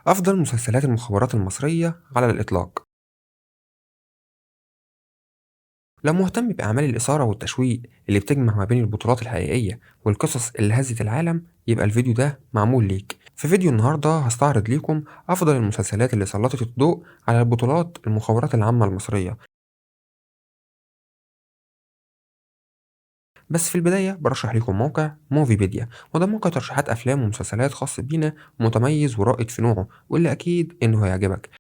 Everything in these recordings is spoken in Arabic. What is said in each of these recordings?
أفضل مسلسلات المخابرات المصرية على الإطلاق. لو مهتم بأعمال الإثارة والتشويق اللي بتجمع ما بين البطولات الحقيقية والقصص اللي هزت العالم، يبقى الفيديو ده معمول ليك. في فيديو النهاردة هستعرض ليكم أفضل المسلسلات اللي سلطت الضوء على البطولات المخابرات العامة المصرية. بس في البداية برشح لكم موقع موفيبيديا، وده موقع ترشيحات أفلام ومسلسلات خاص بينا، متميز ورائد في نوعه واللي أكيد إنه هيعجبك.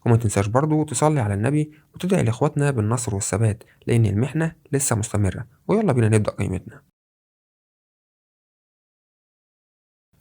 وما تنساش برضو تصلي على النبي وتدعي لإخواتنا بالنصر والثبات، لأن المحنة لسه مستمرة. ويلا بينا نبدأ قيمتنا.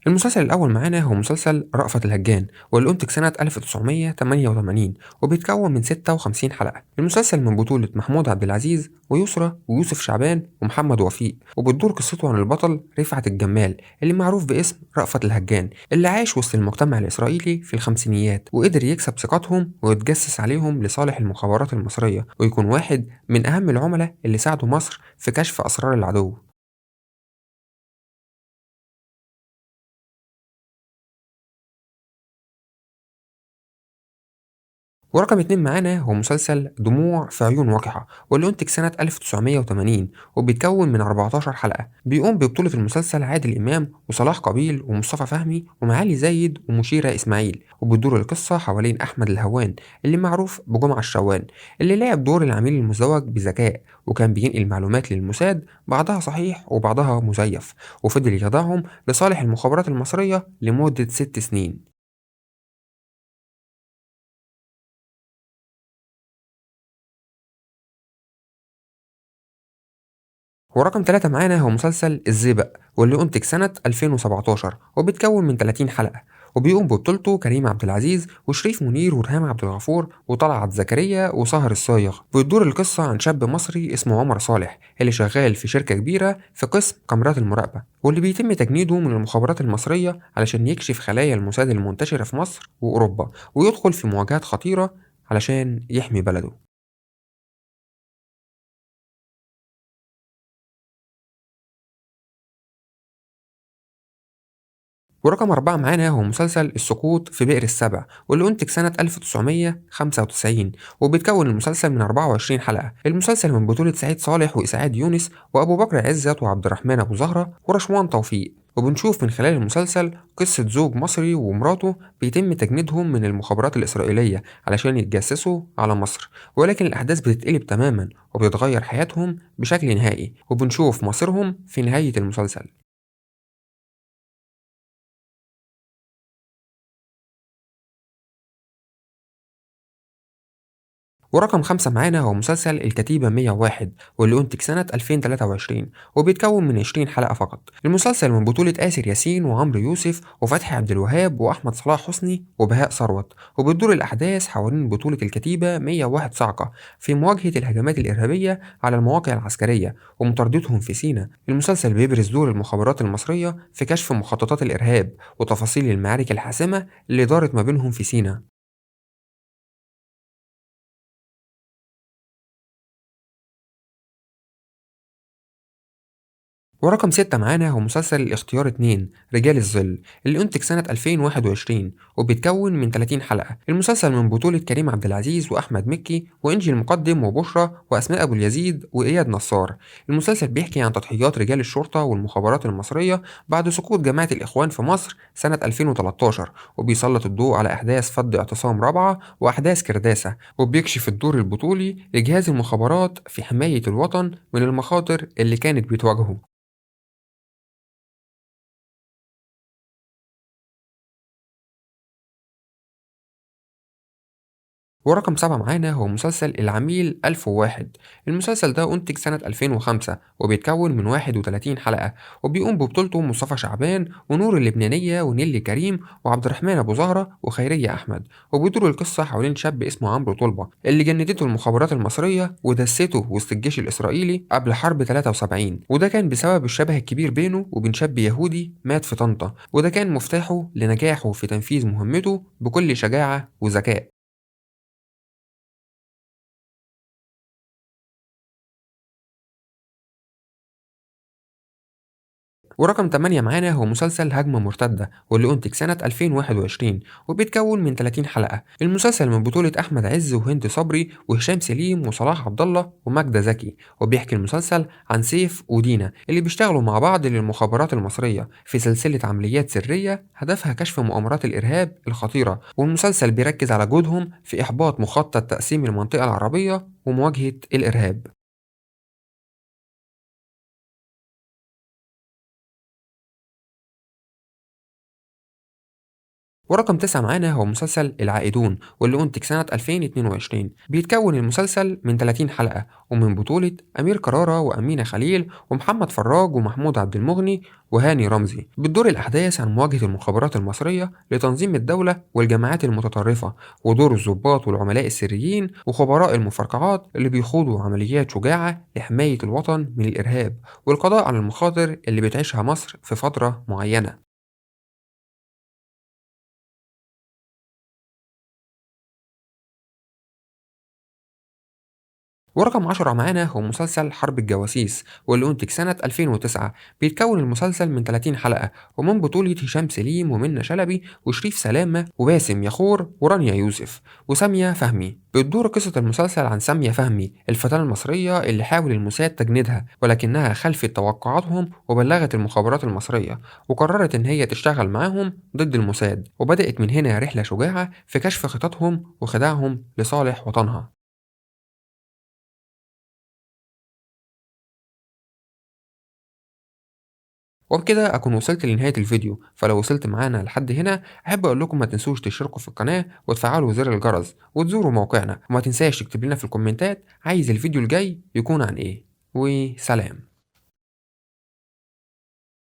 المسلسل الأول معانا هو مسلسل رأفت الهجان، واللي أنتج سنة 1988 وبيتكون من 56 حلقة. المسلسل من بطولة محمود عبد العزيز ويسرى ويوسف شعبان ومحمد وفيق، وبتدور قصته عن البطل رفعت الجمال اللي معروف باسم رأفت الهجان، اللي عاش وسط المجتمع الإسرائيلي في الخمسينيات وقدر يكسب ثقتهم ويتجسس عليهم لصالح المخابرات المصرية، ويكون واحد من أهم العملاء اللي ساعدوا مصر في كشف أسرار العدو. ورقم اتنين معانا هو مسلسل دموع في عيون وقحة، واللي أنتج سنة 1980 وبيتكون من 14 حلقة. بيقوم ببطولة المسلسل عادل إمام وصلاح قابيل ومصطفى فهمي ومعالي زايد ومشيرة إسماعيل، وبتدور القصة حوالين أحمد الهوان اللي معروف بجمعة الشوان، اللي لعب دور العميل المزدوج بذكاء، وكان بينقل معلومات للموساد بعضها صحيح وبعضها مزيف، وفضل يخدعهم لصالح المخابرات المصرية لمدة 6 سنين. ورقم 3 معانا هو مسلسل الزيبق، واللي أنتج سنة 2017 وبيتكون من 30 حلقة. وبيقوم ببطولته كريم عبد العزيز وشريف منير وريهام عبد الغفور وطلعت زكريا وسهر الصايغ. بتدور القصة عن شاب مصري اسمه عمر صالح اللي شغال في شركة كبيرة في قسم كاميرات المراقبة، واللي بيتم تجنيده من المخابرات المصرية علشان يكشف خلايا الموساد المنتشرة في مصر وأوروبا، ويدخل في مواجهات خطيرة علشان يحمي بلده. ورقم 4 معانا هو مسلسل السقوط في بئر السبع، واللي أنتج سنة 1995 وبيتكون المسلسل من 24 حلقة. المسلسل من بطولة سعيد صالح وإسعاد يونس وأبو بكر عزت وعبد الرحمن أبو زهرة ورشوان توفيق. وبنشوف من خلال المسلسل قصة زوج مصري ومراته بيتم تجنيدهم من المخابرات الإسرائيلية علشان يتجسسوا على مصر، ولكن الأحداث بتتقلب تماما وبيتغير حياتهم بشكل نهائي، وبنشوف مصيرهم في نهاية المسلسل. ورقم 5 معانا هو مسلسل الكتيبة 101، واللي أنتج سنة 2023 وبيتكون من 20 حلقة فقط. المسلسل من بطولة آسر ياسين وعمرو يوسف وفتحي عبد الوهاب وأحمد صلاح حسني وبهاء ثروت، وبتدور الأحداث حوالين بطولة الكتيبة 101 صاعقة في مواجهة الهجمات الإرهابية على المواقع العسكرية ومطاردتهم في سيناء. المسلسل بيبرز دور المخابرات المصرية في كشف مخططات الإرهاب وتفاصيل المعارك الحاسمة اللي دارت ما بينهم في سيناء. ورقم 6 معانا هو مسلسل الاختيار 2 رجال الظل، اللي أنتج سنة 2021 وبيتكون من 30 حلقة. المسلسل من بطولة كريم عبد العزيز وأحمد مكي وإنجي المقدم وبشرى وأسماء أبو اليزيد وإياد نصار. المسلسل بيحكي عن تضحيات رجال الشرطة والمخابرات المصرية بعد سقوط جماعة الإخوان في مصر سنة 2013، وبيسلط الضوء على أحداث فض اعتصام رابعة وأحداث كرداسة، وبيكشف الدور البطولي لجهاز المخابرات في حماية الوطن من المخاطر اللي كانت بتواجهه. ورقم 7 معانا هو مسلسل العميل 1001. المسلسل ده أنتج سنة 2005 وبيتكون من 31 حلقة، وبيقوم ببطولته مصطفى شعبان ونور اللبنانية ونيلي كريم وعبد الرحمن أبو زهرة وخيرية أحمد. وبيدور القصة حوالين شاب اسمه عمرو طلبة اللي جندته المخابرات المصرية ودسته وسط الجيش الإسرائيلي قبل حرب 73، وده كان بسبب الشبه الكبير بينه وبين شاب يهودي مات في طنطا، وده كان مفتاحه لنجاحه في تنفيذ مهمته بكل شجاعة وذكاء. ورقم 8 معانا هو مسلسل هجمة مرتدة واللي أنتج سنة 2021 وبيتكون من 30 حلقة. المسلسل من بطولة أحمد عز وهند صبري وهشام سليم وصلاح عبد الله وماجدة زكي، وبيحكي المسلسل عن سيف ودينا اللي بيشتغلوا مع بعض للمخابرات المصرية في سلسلة عمليات سرية هدفها كشف مؤامرات الإرهاب الخطيرة، والمسلسل بيركز على جهودهم في إحباط مخطط تقسيم المنطقة العربية ومواجهة الإرهاب. ورقم 9 معانا هو مسلسل العائدون واللي أنتج سنة 2022. بيتكون المسلسل من 30 حلقة ومن بطولة أمير كرارة وأمينة خليل ومحمد فراج ومحمود عبد المغني وهاني رمزي. بتدور الأحداث عن مواجهة المخابرات المصرية لتنظيم الدولة والجماعات المتطرفة، ودور الضباط والعملاء السريين وخبراء المفرقعات اللي بيخوضوا عمليات شجاعة لحماية الوطن من الإرهاب والقضاء على المخاطر اللي بتعيشها مصر في فترة معينة. ورقم 10 معانا هو مسلسل حرب الجواسيس واللي أنتج سنة 2009. بيتكون المسلسل من 30 حلقة ومن بطولة هشام سليم ومنة شلبي وشريف سلامة وباسم يخور ورانيا يوسف وسامية فهمي. بتدور قصة المسلسل عن سامية فهمي الفتاة المصرية اللي حاول الموساد تجنيدها ولكنها خلفت توقعاتهم وبلغت المخابرات المصرية وقررت إن هي تشتغل معاهم ضد الموساد، وبدأت من هنا رحلة شجاعة في كشف خططهم وخداعهم لصالح وطنها. وبكده أكون وصلت لنهاية الفيديو، فلو وصلت معانا لحد هنا أحب أقول لكم ما تنسوش تشتركوا في القناة وتفعلوا زر الجرس وتزوروا موقعنا، وما تنساش تكتب لنا في الكومنتات عايز الفيديو الجاي يكون عن إيه. وسلام.